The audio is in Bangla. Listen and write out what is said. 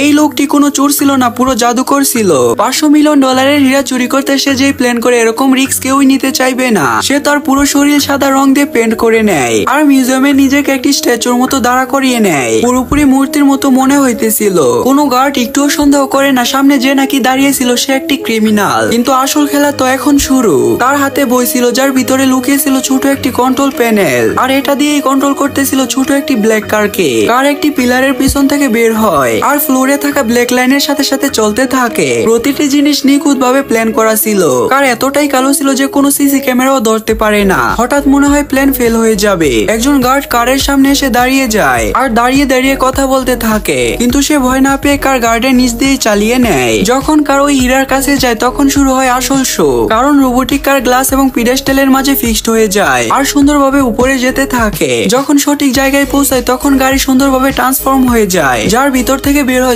এই লোকটি কোনো চোর ছিল না, পুরো জাদুকর ছিল। $500 মিলিয়ন হীরা চুরি করতে সে যেই প্ল্যান করে, এরকম রিস্ক কেউই নিতে চাইবে না। সে তার পুরো শরীর সাদা রং দিয়ে পেন্ট করে নেয় আর মিউজিয়ামে নিজেকে একটি স্ট্যাচুর মতো দাঁড়া করিয়ে নেয়। পুরোপুরি মূর্তির মতো মনে হইতেছিল। কোনো গার্ড একটুও সন্দেহ করে না সামনে যে নাকি দাঁড়িয়েছিল সে একটি ক্রিমিনাল। কিন্তু আসল খেলা তো এখন শুরু। তার হাতে বই ছিল যার ভিতরে লুকিয়েছিল ছোট একটি কন্ট্রোল প্যানেল, আর এটা দিয়েই কন্ট্রোল করতেছিল ছোট একটি ব্ল্যাক কারকে। কার একটি পিলারের পিছন থেকে বের হয় আর ফ্লোরে থাকা ব্ল্যাক লাইনের সাথে সাথে চলতে থাকে। প্রতিটি জিনিস নিখুঁত ভাবে প্ল্যান করা ছিল। কার এতটাই কালো ছিল যে কোনো সিসি ক্যামেরাও ধরতে পারে না। হঠাৎ মনে হয় প্ল্যান ফেল হয়ে যাবে। একজন গার্ড কারের সামনে এসে দাঁড়িয়ে যায় আর দাঁড়িয়ে দাঁড়িয়ে কথা বলতে থাকে, কিন্তু সে ভয় না পেয়ে কার গার্ডের নিচ দিয়ে চালিয়ে নেয়। যখন কার ওই হীরার কাছে যায় তখন শুরু হয় আসল শো। কারণ রোবোটিক কার গ্লাস এবং পিডেস্টালের মাঝে ফিক্সড হয়ে যায় আর সুন্দরভাবে উপরে যেতে থাকে। যখন সঠিক জায়গায় পৌঁছায় তখন গাড়ি সুন্দরভাবে ট্রান্সফর্ম হয়ে যায়, যার ভিতর থেকে বের হয়